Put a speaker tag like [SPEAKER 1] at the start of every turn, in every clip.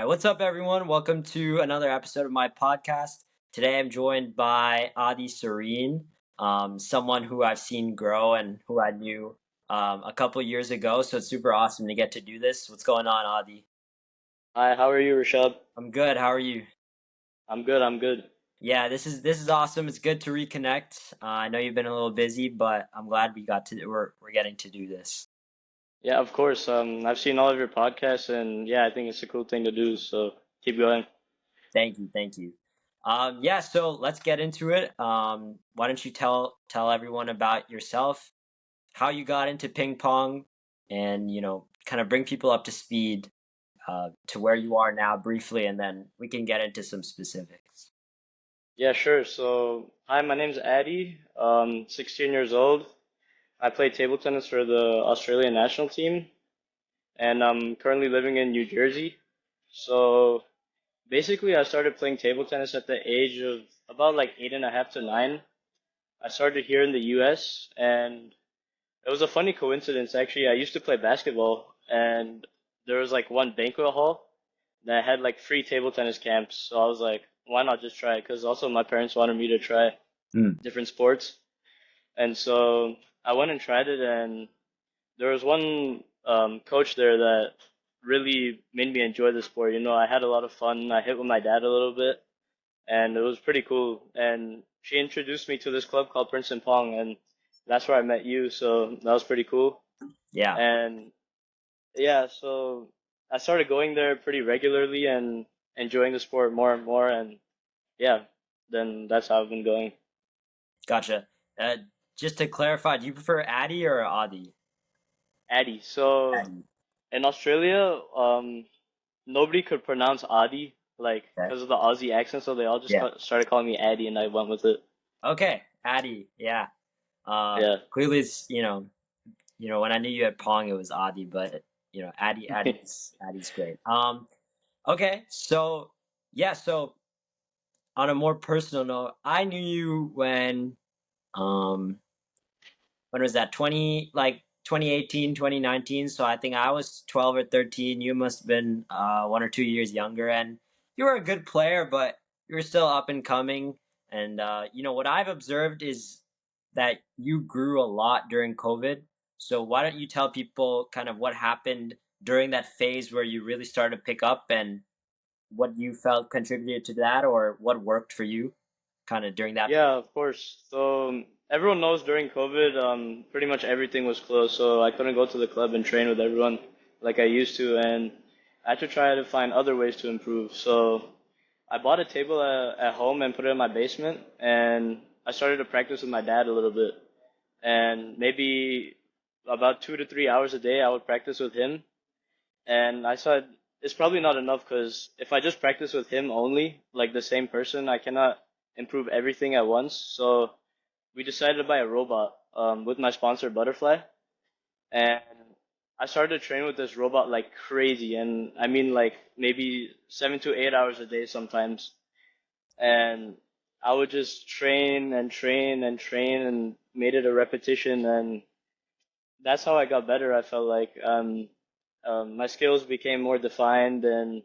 [SPEAKER 1] what's up, everyone? Welcome to another episode of my podcast. Today, I'm joined by Adi Sareen, someone who I've seen grow and who I knew a couple years ago. So it's super awesome to get to do this. What's going on, Adi?
[SPEAKER 2] Hi, how are you, Rishabh?
[SPEAKER 1] I'm good. How are you?
[SPEAKER 2] I'm good, I'm good.
[SPEAKER 1] Yeah, this is awesome. It's good to reconnect. I know you've been a little busy, but I'm glad we're getting to do this.
[SPEAKER 2] Yeah, of course. I've seen all of your podcasts and yeah, I think it's a cool thing to do, so keep going.
[SPEAKER 1] Thank you, thank you. Yeah, so let's get into it. Why don't you tell everyone about yourself, how you got into ping pong, and kind of bring people up to speed to where you are now briefly, and then we can get into some specifics.
[SPEAKER 2] Yeah, sure. So, hi, my name's Adi. 16 years old. I play table tennis for the Australian national team, and I'm currently living in New Jersey. So, basically, I started playing table tennis at the age of about like 8.5 to 9. I started here in the US, and it was a funny coincidence, actually. I used to play basketball, and there was like one banquet hall that had like free table tennis camps. So I was like, why not just try it? Because also my parents wanted me to try
[SPEAKER 1] Mm.
[SPEAKER 2] different sports. And so I went and tried it, and there was one coach there that really made me enjoy the sport. I had a lot of fun. I hit with my dad a little bit, and it was pretty cool. And she introduced me to this club called Princeton Pong, and that's where I met you. So that was pretty cool.
[SPEAKER 1] Yeah,
[SPEAKER 2] And yeah, so I started going there pretty regularly and enjoying the sport more and more, and yeah, then that's how I've been going.
[SPEAKER 1] gotcha. Uh, just to clarify, do you prefer Addy or Adi?
[SPEAKER 2] Adi. So
[SPEAKER 1] Addy.
[SPEAKER 2] in Australia, nobody could pronounce Adi, like
[SPEAKER 1] Okay.
[SPEAKER 2] because of the Aussie accent, so they all just
[SPEAKER 1] Yeah.
[SPEAKER 2] started calling me Adi, and I went with it.
[SPEAKER 1] Okay, Addy. Yeah.
[SPEAKER 2] Yeah.
[SPEAKER 1] Clearly, it's when I knew you had Pong, it was Adi, but Addy's great. Okay, so yeah, so on a more personal note, I knew you um when was that? 2018, 2019. So I think I was 12 or 13. You must have been 1 or 2 years younger, and you were a good player, but you were still up and coming. And what I've observed is that you grew a lot during COVID. So why don't you tell people kind of what happened during that phase where you really started to pick up and what you felt contributed to that, or what worked for you kind of during that.
[SPEAKER 2] Yeah, of course. So everyone knows during COVID, pretty much everything was closed, so I couldn't go to the club and train with everyone like I used to, and I had to try to find other ways to improve. So I bought a table at home and put it in my basement, and I started to practice with my dad a little bit. And maybe about 2 to 3 hours a day, I would practice with him. And I said, it's probably not enough because if I just practice with him only, like the same person, I cannot improve everything at once. So we decided to buy a robot with my sponsor, Butterfly. And I started to train with this robot like crazy. And I mean, like maybe 7 to 8 hours a day sometimes. And I would just train and train and train and made it a repetition. And that's how I got better. I felt like my skills became more defined, and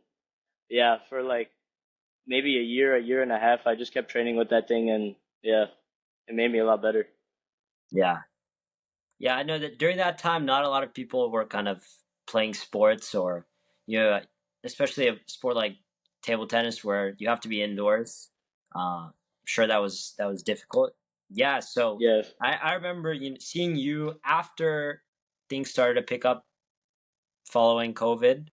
[SPEAKER 2] yeah, for like maybe a year and a half, I just kept training with that thing, and yeah, it made me a lot better.
[SPEAKER 1] Yeah. Yeah, I know that during that time, not a lot of people were kind of playing sports or, you know, especially a sport like table tennis where you have to be indoors. I'm sure that was difficult. Yeah, so
[SPEAKER 2] Yeah,
[SPEAKER 1] I remember seeing you after things started to pick up following COVID,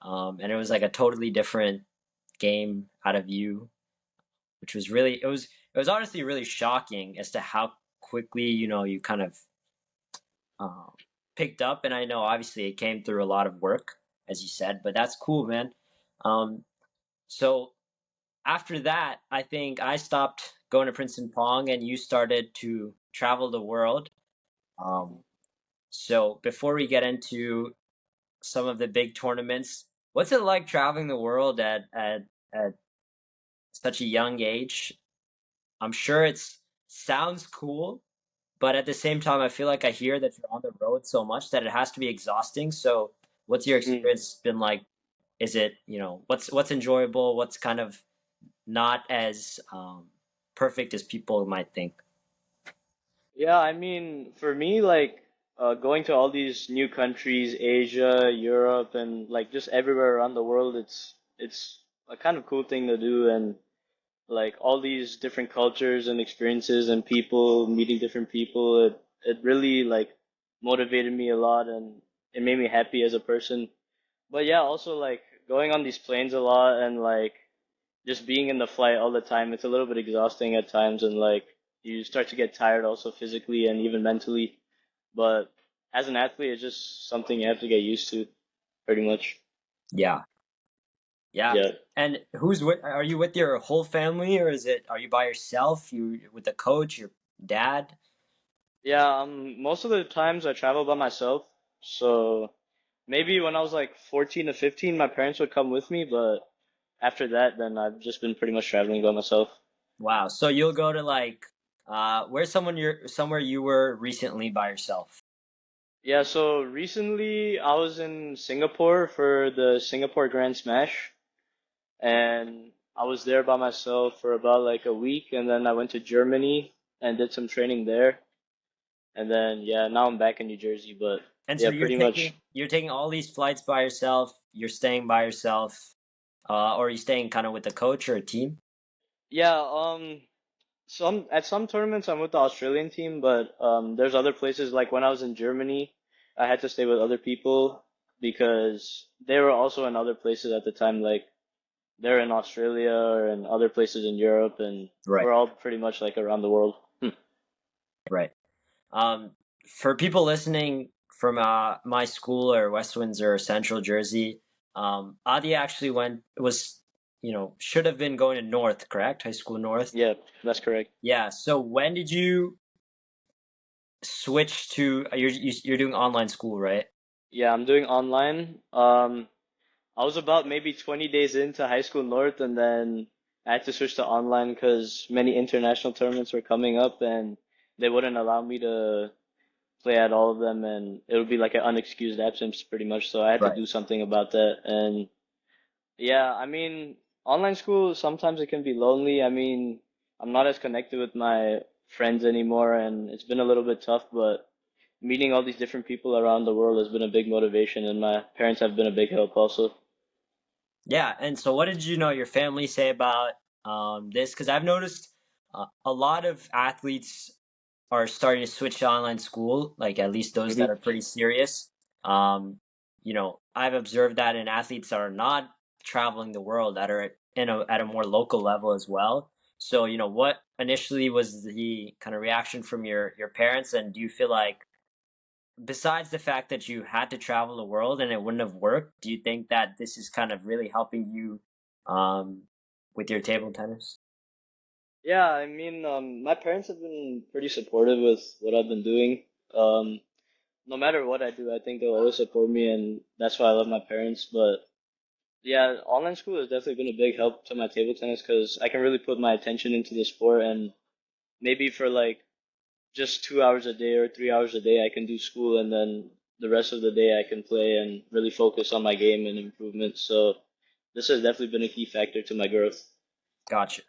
[SPEAKER 1] and it was like a totally different game out of you, which was really it was honestly really shocking as to how quickly you kind of um, picked up. And I know obviously it came through a lot of work, as you said, but that's cool, man. Um, so after that, I think I stopped going to Princeton Pong, and you started to travel the world. Um, so before we get into some of the big tournaments, what's it like traveling the world at such a young age? I'm sure it's sounds cool, but at the same time, I feel like I hear that you're on the road so much that it has to be exhausting. So, what's your
[SPEAKER 2] mm.
[SPEAKER 1] experience been like Is it, what's enjoyable, what's kind of not as perfect as people might think?
[SPEAKER 2] Yeah, I mean, for me, like going to all these new countries, Asia, Europe, and like just everywhere around the world, it's a kind of cool thing to do, and like all these different cultures and experiences and people meeting different people, it really like motivated me a lot, and it made me happy as a person. But yeah, also like going on these planes a lot and like just being in the flight all the time, it's a little bit exhausting at times, and like you start to get tired also physically and even mentally. But as an athlete, it's just something you have to get used to, pretty much.
[SPEAKER 1] Yeah. Yeah.
[SPEAKER 2] Yeah.
[SPEAKER 1] And are you with your whole family, or are you by yourself? You with a coach, your dad?
[SPEAKER 2] Yeah, most of the times I travel by myself. So maybe when I was like 14 to 15, my parents would come with me, but after that, then I've just been pretty much traveling by myself.
[SPEAKER 1] Wow. So you'll go to like where's somewhere you were recently by yourself?
[SPEAKER 2] Yeah, so recently I was in Singapore for the Singapore Grand Smash, and I was there by myself for about like a week, and then I went to Germany and did some training there, and then yeah, now I'm back in New Jersey, but
[SPEAKER 1] And so
[SPEAKER 2] yeah, pretty much.
[SPEAKER 1] you're taking all these flights by yourself, you're staying by yourself, or are you staying kind of with a coach or a team?
[SPEAKER 2] Yeah, some at some tournaments I'm with the Australian team, but there's other places like when I was in Germany, I had to stay with other people because they were also in other places at the time, like they're in Australia and other places in Europe, and
[SPEAKER 1] Right.
[SPEAKER 2] we're all pretty much like around the world.
[SPEAKER 1] Right. Um, for people listening from my school or West Windsor or Central Jersey, Adi actually should have been going to North, correct? High School North.
[SPEAKER 2] Yeah, that's correct.
[SPEAKER 1] Yeah. So when did you switch to you're doing online school, right?
[SPEAKER 2] Yeah, I'm doing online. I was about maybe 20 days into high school north, and then I had to switch to online because many international tournaments were coming up, and they wouldn't allow me to play at all of them, and it would be like an unexcused absence pretty much. So I had to
[SPEAKER 1] Right.
[SPEAKER 2] do something about that. And yeah, I mean, online school sometimes it can be lonely. I mean, I'm not as connected with my friends anymore, and it's been a little bit tough, but meeting all these different people around the world has been a big motivation, and my parents have been a big help also.
[SPEAKER 1] Yeah, and so what did your family say about this? Because I've noticed a lot of athletes are starting to switch to online school, like at least those that are pretty serious. I've observed that in athletes that are not traveling the world, that are at a more local level as well. So, what initially was the kind of reaction from your parents, and do you feel like, besides the fact that you had to travel the world and it wouldn't have worked, do you think that this is kind of really helping you um, with your table tennis?
[SPEAKER 2] Yeah, I mean, my parents have been pretty supportive with what I've been doing. Um, no matter what I do, I think they'll always support me, and that's why I love my parents. But yeah, online school has definitely been a big help to my table tennis because I can really put my attention into the sport, and maybe for like just 2 hours a day or 3 hours a day, I can do school, and then the rest of the day I can play and really focus on my game and improvement. So this has definitely been a key factor to my growth.
[SPEAKER 1] Gotcha.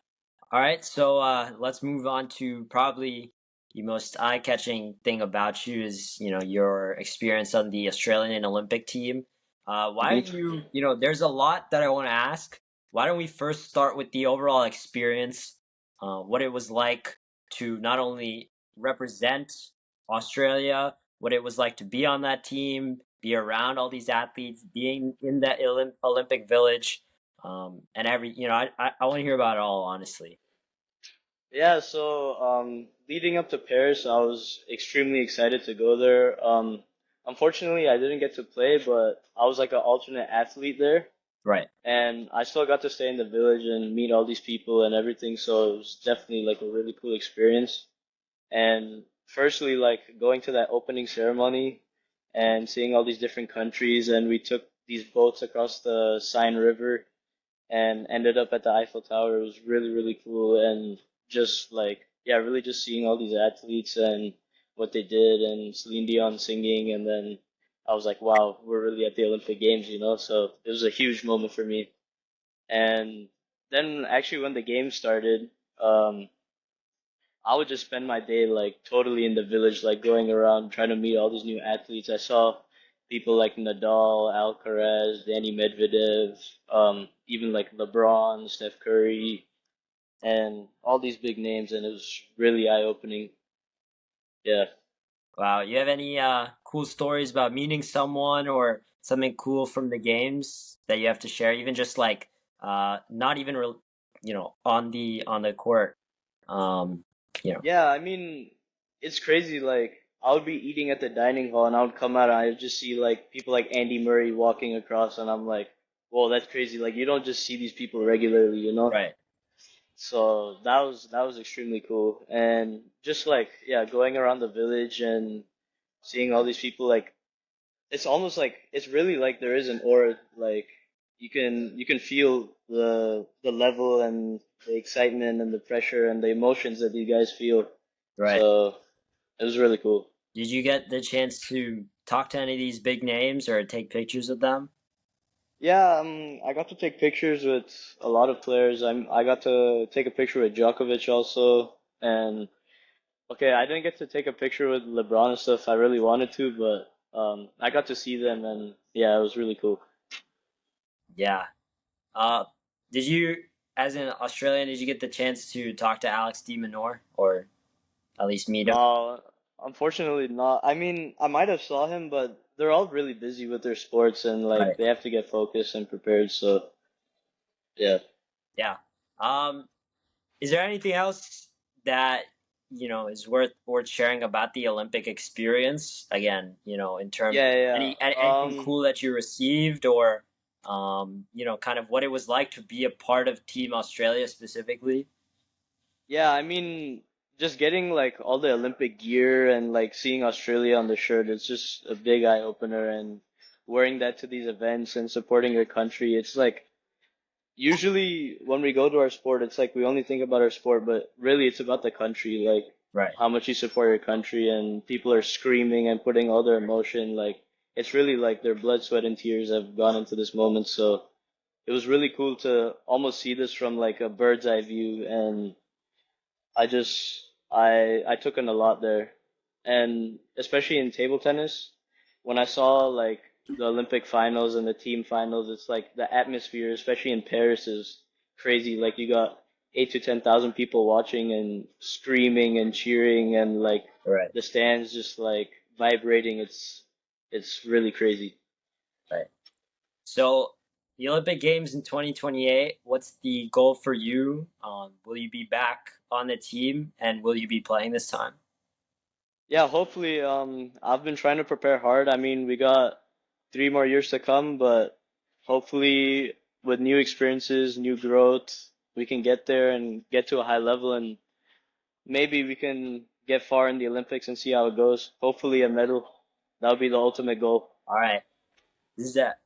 [SPEAKER 1] All right, so let's move on to probably the most eye-catching thing about you is, your experience on the Australian Olympic team. Why don't
[SPEAKER 2] Hmm.
[SPEAKER 1] there's a lot that I want to ask. Why don't we first start with the overall experience, what it was like to not only represent Australia, what it was like to be on that team, be around all these athletes, being in that Olympic village, and I want to hear about it all, honestly.
[SPEAKER 2] Yeah, so leading up to Paris, I was extremely excited to go there. Unfortunately, I didn't get to play, but I was like an alternate athlete there,
[SPEAKER 1] Right.
[SPEAKER 2] and I still got to stay in the village and meet all these people and everything. So it was definitely like a really cool experience. And firstly, like going to that opening ceremony and seeing all these different countries, and we took these boats across the Seine River and ended up at the Eiffel Tower. It was really, really cool. And just like, yeah, really just seeing all these athletes and what they did, and Celine Dion singing, and then I was like, wow, we're really at the Olympic Games, you know? So it was a huge moment for me. And then actually when the games started, um, I would just spend my day like totally in the village, like going around trying to meet all these new athletes. I saw people like Nadal, Alcaraz, Danny Medvedev, even like LeBron, Steph Curry, and all these big names, and it was really eye-opening. Yeah.
[SPEAKER 1] Wow, you have any cool stories about meeting someone or something cool from the games that you have to share? Even just like not even on the court. Um, you know,
[SPEAKER 2] Yeah, I mean, it's crazy. Like, I would be eating at the dining hall, and I would come out, and I would just see like people like Andy Murray walking across, and I'm like, whoa, that's crazy. Like, you don't just see these people regularly, you know?
[SPEAKER 1] right,
[SPEAKER 2] So that was extremely cool, and just like yeah, going around the village and seeing all these people, like it's almost like it's really like there is an aura, like you can feel the level and the excitement and the pressure and the emotions that these guys feel.
[SPEAKER 1] right.
[SPEAKER 2] So it was really cool.
[SPEAKER 1] Did you get the chance to talk to any of these big names or take pictures of them?
[SPEAKER 2] Yeah, I got to take pictures with a lot of players. I got to take a picture with Djokovic also, and okay, I didn't get to take a picture with LeBron and stuff. I really wanted to, but I got to see them, and yeah, it was really cool.
[SPEAKER 1] Yeah. Uh, did you, as an Australian, did you get the chance to talk to Alex de Minaur or at least meet him?
[SPEAKER 2] No, unfortunately not. I mean, I might have saw him, but they're all really busy with their sports, and like
[SPEAKER 1] Right.
[SPEAKER 2] they have to get focused and prepared. So yeah.
[SPEAKER 1] Yeah. Um, is there anything else that is worth sharing about the Olympic experience? Again, in terms
[SPEAKER 2] Yeah,
[SPEAKER 1] of
[SPEAKER 2] yeah.
[SPEAKER 1] anything cool that you received, or kind of what it was like to be a part of Team Australia specifically.
[SPEAKER 2] Yeah, I mean, just getting like all the Olympic gear and like seeing Australia on the shirt, it's just a big eye opener, and wearing that to these events and supporting your country, it's like usually when we go to our sport, it's like we only think about our sport, but really it's about the country, like
[SPEAKER 1] Right.
[SPEAKER 2] how much you support your country, and people are screaming and putting all their emotion, like it's really like their blood, sweat, and tears have gone into this moment. So it was really cool to almost see this from like a bird's eye view, and I took in a lot there, and especially in table tennis, when I saw like the Olympic finals and the team finals, it's like the atmosphere, especially in Paris, is crazy. Like you got 8 to 10,000 people watching and screaming and cheering, and like
[SPEAKER 1] Right.
[SPEAKER 2] the stands just like vibrating. It's really crazy.
[SPEAKER 1] Right. So the Olympic Games in 2028, what's the goal for you? Will you be back on the team and will you be playing this time?
[SPEAKER 2] Yeah, hopefully, I've been trying to prepare hard. I mean, we got 3 more years to come, but hopefully, with new experiences, new growth, we can get there and get to a high level, and maybe we can get far in the Olympics and see how it goes. Hopefully, a medal. That would be the ultimate goal.
[SPEAKER 1] All right. This is that.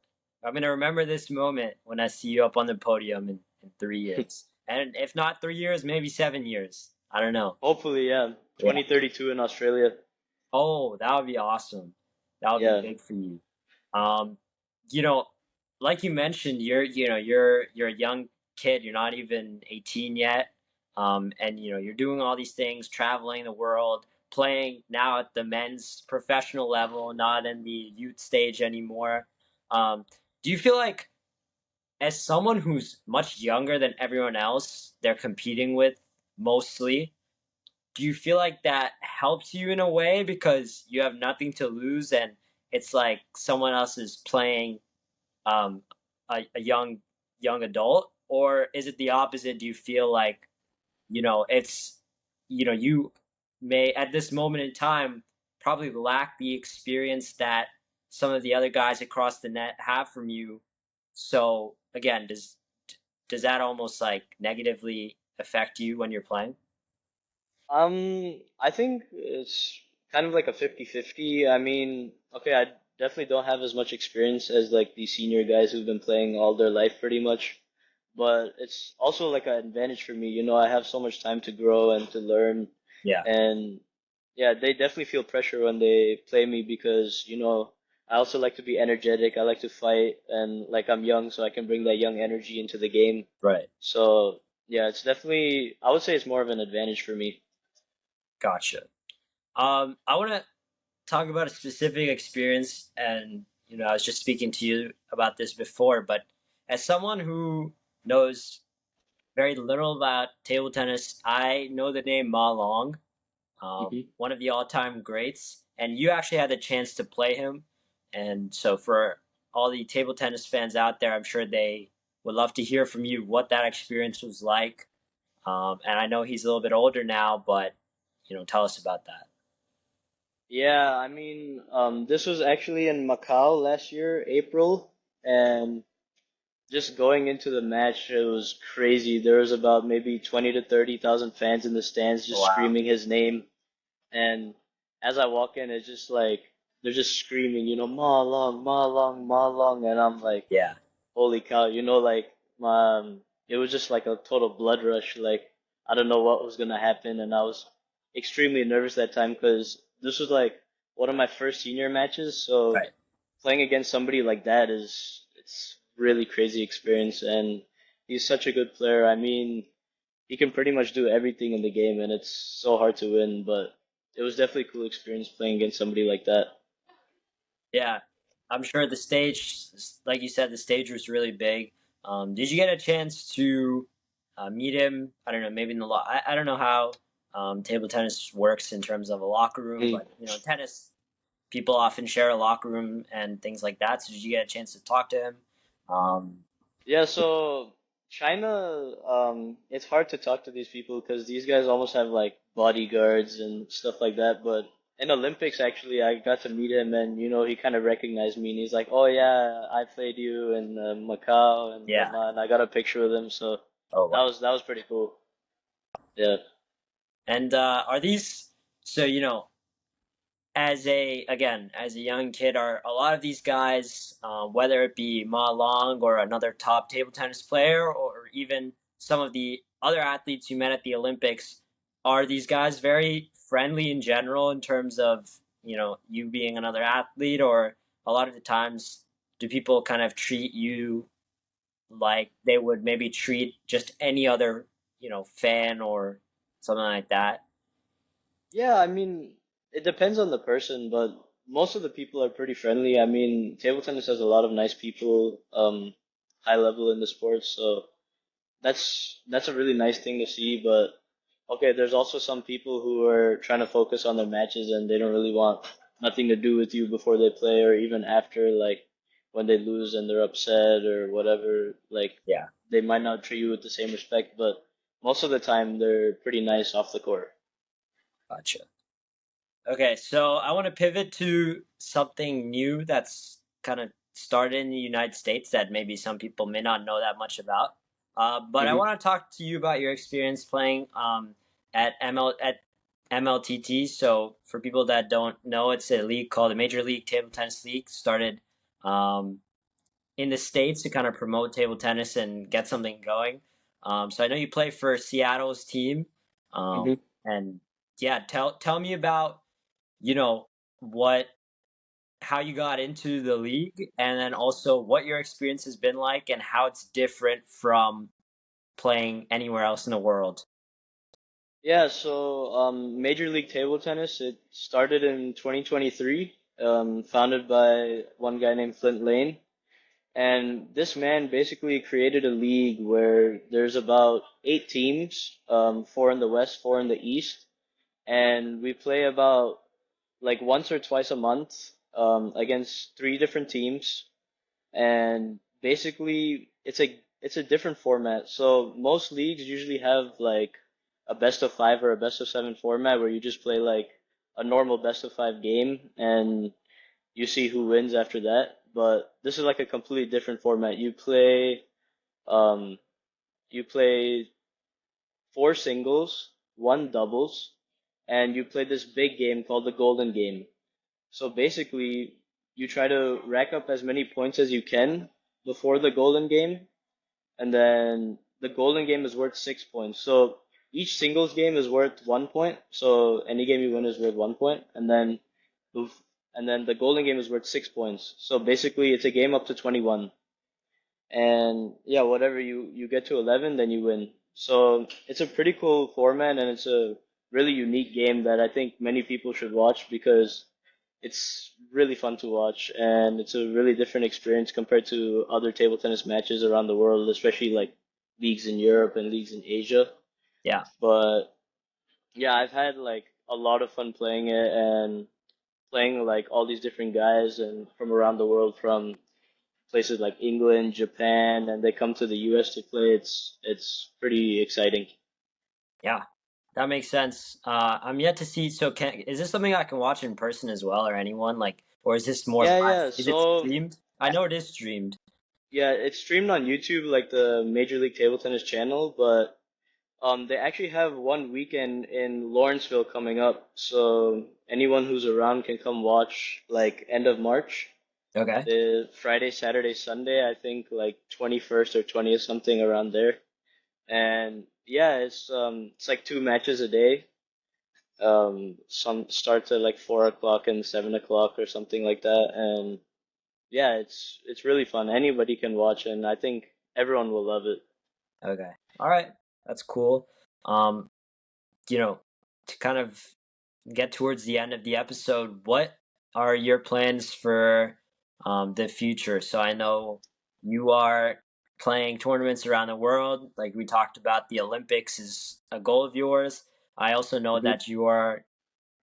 [SPEAKER 1] I'm gonna remember this moment when I see you up on the podium in 3 years, and if not 3 years, maybe 7 years. I don't know.
[SPEAKER 2] Hopefully, yeah.
[SPEAKER 1] Yeah.
[SPEAKER 2] 2032 in Australia.
[SPEAKER 1] Oh, that would be awesome. That would be
[SPEAKER 2] Yeah.
[SPEAKER 1] big for you. Um, you know, like you mentioned, you're a young kid. You're not even 18 yet. And you're doing all these things, traveling the world, playing now at the men's professional level, not in the youth stage anymore. Um, do you feel like, as someone who's much younger than everyone else they're competing with mostly, do you feel like that helps you in a way because you have nothing to lose and it's like someone else is playing um, a young adult, or is it the opposite? Do you feel like it's you may at this moment in time probably lack the experience that some of the other guys across the net have from you? So again, does that almost like negatively affect you when you're playing?
[SPEAKER 2] I think it's kind of like a 50-50. I mean, okay, I definitely don't have as much experience as like these senior guys who've been playing all their life pretty much, but it's also like an advantage for me. You know, I have so much time to grow and to learn,
[SPEAKER 1] Yeah.
[SPEAKER 2] and yeah, they definitely feel pressure when they play me because, I also like to be energetic. I like to fight, and like I'm young, so I can bring that young energy into the game.
[SPEAKER 1] Right.
[SPEAKER 2] So yeah, it's definitely, I would say it's more of an advantage for me.
[SPEAKER 1] Gotcha. I want to talk about a specific experience, and I was just speaking to you about this before, but as someone who knows very little about table tennis, I know the name Ma Long,
[SPEAKER 2] Hmm.
[SPEAKER 1] one of the all-time greats, and you actually had the chance to play him. And so, for all the table tennis fans out there, I'm sure they would love to hear from you what that experience was like. And I know he's a little bit older now, but tell us about that.
[SPEAKER 2] Yeah, I mean, this was actually in Macau last year, April, and just going into the match, it was crazy. There was about maybe 20 to 30,000 fans in the stands just
[SPEAKER 1] Wow.
[SPEAKER 2] screaming his name. And as I walk in, it's just like they're just screaming, Ma Long, Ma Long, Ma Long, and I'm like,
[SPEAKER 1] Yeah.
[SPEAKER 2] holy cow, like it was just like a total blood rush. Like I don't know what was gonna happen, and I was extremely nervous that time because this was like one of my first senior matches. So
[SPEAKER 1] Right.
[SPEAKER 2] playing against somebody like that it's really crazy experience, and he's such a good player. I mean, he can pretty much do everything in the game, and it's so hard to win. But it was definitely a cool experience playing against somebody like that.
[SPEAKER 1] Yeah, I'm sure the stage, like you said, the stage was really big. Did you get a chance to meet him? I don't know, maybe in the I don't know how table tennis works in terms of a locker room,
[SPEAKER 2] Mm.
[SPEAKER 1] but tennis people often share a locker room and things like that. So did you get a chance to talk to him? Um,
[SPEAKER 2] Yeah, so China, it's hard to talk to these people because these guys almost have like bodyguards and stuff like that. But in Olympics, actually, I got to meet him, and he kind of recognized me, and he's like, "Oh yeah, I played you in Macau and
[SPEAKER 1] yeah.
[SPEAKER 2] whatnot." And I got a picture with him, so
[SPEAKER 1] Oh
[SPEAKER 2] that
[SPEAKER 1] wow.
[SPEAKER 2] was pretty cool. Yeah.
[SPEAKER 1] And are these so as a young kid, are a lot of these guys, whether it be Ma Long or another top table tennis player, or even some of the other athletes you met at the Olympics, are these guys very friendly in general in terms of you being another athlete, or a lot of the times do people kind of treat you like they would maybe treat just any other fan or something like that?
[SPEAKER 2] Yeah, I mean, it depends on the person, but most of the people are pretty friendly. I mean, table tennis has a lot of nice people, high level in the sport, so that's a really nice thing to see. But okay, there's also some people who are trying to focus on their matches and they don't really want nothing to do with you before they play or even after, like when they lose and they're upset or whatever. Like
[SPEAKER 1] Yeah,
[SPEAKER 2] they might not treat you with the same respect, but most of the time they're pretty nice off the court.
[SPEAKER 1] gotcha. Okay, so I want to pivot to something new that's kind of started in the United States that maybe some people may not know that much about. But I
[SPEAKER 2] Hmm.
[SPEAKER 1] want to talk to you about your experience playing at MLTT. So for people that don't know, it's a league called the Major League Table Tennis League. Started um, in the States to kind of promote table tennis and get something going. So I know you play for Seattle's team,
[SPEAKER 2] Hmm.
[SPEAKER 1] and yeah, tell me about you know what how you got into the league, and then also what your experience has been like and how it's different from playing anywhere else in the world.
[SPEAKER 2] Yeah, so Major League Table Tennis, it started in 2023, founded by one guy named Flint Lane. And this man basically created a league where there's about 8 teams, four in the West, four in the East, and we play about like once or twice a month against three different teams. And basically, it's a different format. So most leagues usually have like a best of five or a best of seven format where you just play like a normal best of five game and you see who wins after that. But this is like a completely different format. Um, you play four singles, one doubles, and you play this big game called the Golden Game. So basically, you try to rack up as many points as you can before the Golden Game, and then the Golden Game is worth 6 points. So each singles game is worth 1 point. So any game you win is worth 1 point, and then and then the golden game is worth 6 points. So basically, it's a game up to 21, and yeah, whatever you get to 11, then you win. So it's a pretty cool format, and it's a really unique game that I think many people should watch because it's really fun to watch, and it's a really different experience compared to other table tennis matches around the world, especially like leagues in Europe and leagues in Asia.
[SPEAKER 1] Yeah.
[SPEAKER 2] But yeah, I've had like a lot of fun playing it and playing like all these different guys and from around the world, from places like England, Japan, and they come to the US to play. It's pretty exciting.
[SPEAKER 1] Yeah. That makes sense. I'm yet to see. So, is this something I can watch in person as well, or anyone like, or is this more
[SPEAKER 2] Yeah,
[SPEAKER 1] live?
[SPEAKER 2] yeah.
[SPEAKER 1] Is it
[SPEAKER 2] So
[SPEAKER 1] streamed? I know it is streamed.
[SPEAKER 2] yeah, it's streamed on YouTube, like the Major League Table Tennis channel, but they actually have one weekend in Lawrenceville coming up, so anyone who's around can come watch like end of March.
[SPEAKER 1] Okay.
[SPEAKER 2] The Friday, Saturday, Sunday, I think like 21st or 20th, something around there. And yeah, it's like two matches a day. Some starts at like 4 o'clock and 7 o'clock or something like that. And yeah, it's really fun. Anybody can watch, and I think everyone will love it.
[SPEAKER 1] Okay. All right. That's cool. Um, you know, to kind of get towards the end of the episode, what are your plans for the future? So I know you are playing tournaments around the world. Like we talked about, the Olympics is a goal of yours. I also know
[SPEAKER 2] Hmm.
[SPEAKER 1] that you are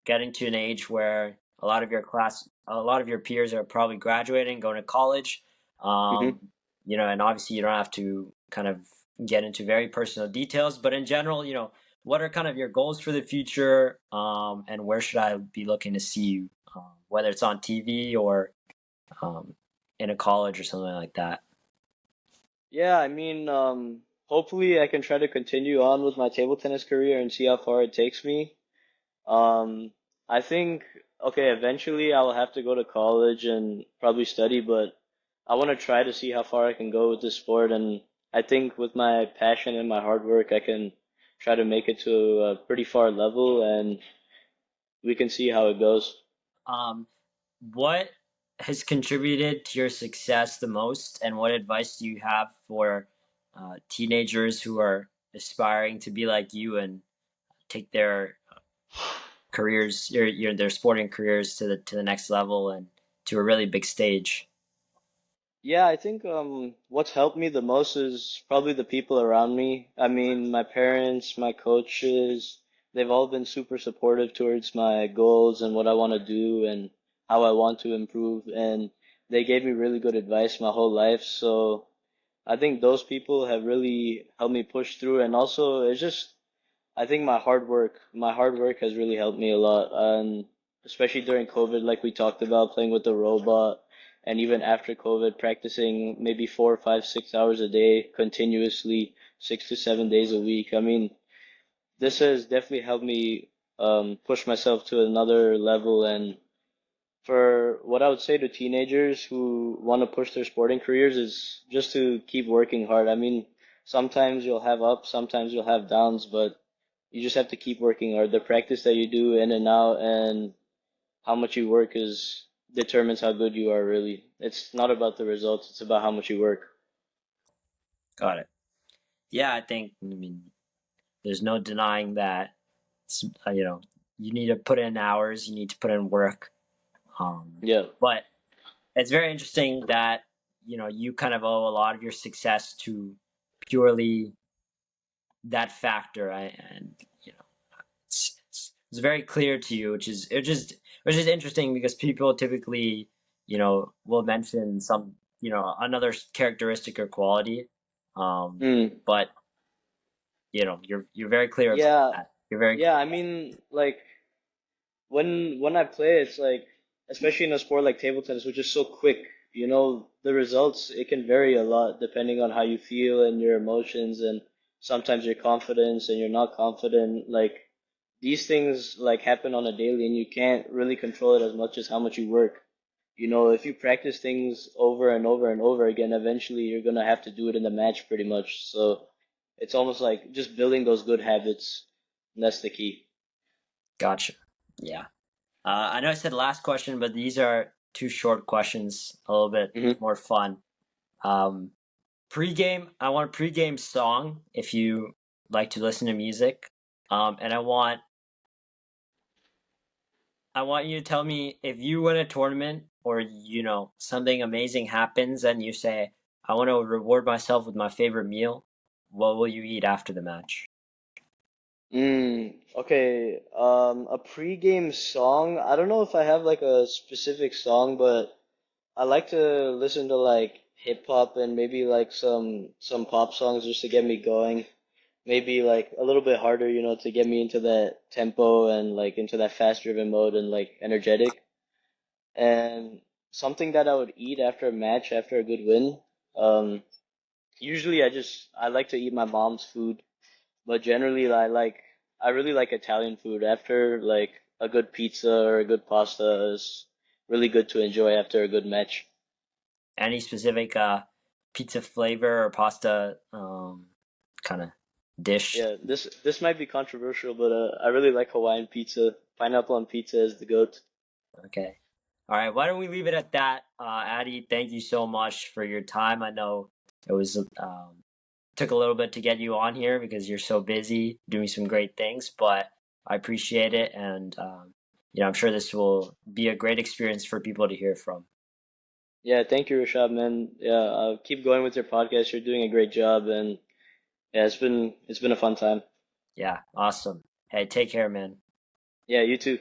[SPEAKER 1] getting to an age where a lot of your peers are probably graduating, going to college.
[SPEAKER 2] Hmm.
[SPEAKER 1] Um, and obviously you don't have to kind of get into very personal details, but in general, what are kind of your goals for the future, and where should I be looking to see you, whether it's on TV or um, in a college or something like that?
[SPEAKER 2] Yeah, I mean, hopefully I can try to continue on with my table tennis career and see how far it takes me. Um, I think, okay, eventually I will have to go to college and probably study, but I want to try to see how far I can go with this sport. And I think with my passion and my hard work, I can try to make it to a pretty far level, and we can see how it goes.
[SPEAKER 1] Um, what has contributed to your success the most, and what advice do you have for teenagers who are aspiring to be like you and take their careers, their sporting careers to the next level and to a really big stage?
[SPEAKER 2] Yeah, I think what's helped me the most is probably the people around me. I mean, my parents, my coaches, they've all been super supportive towards my goals and what I want to do and how I want to improve, and they gave me really good advice my whole life. So I think those people have really helped me push through, and also it's just I think my hard work has really helped me a lot, and especially during COVID, like we talked about, playing with the robot, and even after COVID, practicing maybe 4, 5, 6 hours a day continuously, 6 to 7 days a week. I mean, this has definitely helped me push myself to another level. And for what I would say to teenagers who want to push their sporting careers is just to keep working hard. I mean, sometimes you'll have ups, sometimes you'll have downs, but you just have to keep working hard. The practice that you do in and out and how much you work is determines how good you are really. It's not about the results, it's about how much you work.
[SPEAKER 1] Got it. Yeah, I mean, there's no denying that. You need to put in hours, you need to put in work.
[SPEAKER 2] Yeah.
[SPEAKER 1] But it's very interesting that you kind of owe a lot of your success to purely that factor. And it's very clear to you, which is interesting because people typically will mention some another characteristic or quality, um,
[SPEAKER 2] Mm.
[SPEAKER 1] but you're very clear about
[SPEAKER 2] Yeah.
[SPEAKER 1] that. You're very
[SPEAKER 2] Yeah,
[SPEAKER 1] clear
[SPEAKER 2] I
[SPEAKER 1] about
[SPEAKER 2] mean like when I play, it's like, especially in a sport like table tennis, which is so quick, the results, it can vary a lot depending on how you feel and your emotions, and sometimes your confidence and you're not confident. Like these things like happen on a daily, and you can't really control it as much as how much you work. If you practice things over and over and over again, eventually you're gonna have to do it in the match pretty much. So it's almost like just building those good habits, and that's the key.
[SPEAKER 1] Gotcha. Yeah. I know I said last question, but these are two short questions, a little bit
[SPEAKER 2] Hmm.
[SPEAKER 1] more fun. Um, Pre-game, I want a pre-game song if you like to listen to music. And I want you to tell me if you win a tournament or something amazing happens and you say, I want to reward myself with my favorite meal. What will you eat after the match?
[SPEAKER 2] Okay. A pre-game song. I don't know if I have like a specific song, but I like to listen to like hip hop and maybe like some pop songs just to get me going. Maybe like a little bit harder, to get me into that tempo and like into that fast driven mode and like energetic. And something that I would eat after a match, after a good win. Um, Usually I like to eat my mom's food, but generally I really like Italian food. After like a good pizza or a good pasta is really good to enjoy after a good match.
[SPEAKER 1] Any specific pizza flavor or pasta kind of dish?
[SPEAKER 2] Yeah, this might be controversial, but I really like Hawaiian pizza. Pineapple on pizza is the goat.
[SPEAKER 1] Okay. All right. Why don't we leave it at that? Addy, thank you so much for your time. I know it was took a little bit to get you on here because you're so busy doing some great things, but I appreciate it, and I'm sure this will be a great experience for people to hear from.
[SPEAKER 2] Yeah, thank you, Rashad, man. Yeah, keep going with your podcast. You're doing a great job, and yeah, it's been a fun time.
[SPEAKER 1] Yeah, awesome. Hey, take care, man.
[SPEAKER 2] Yeah, you too.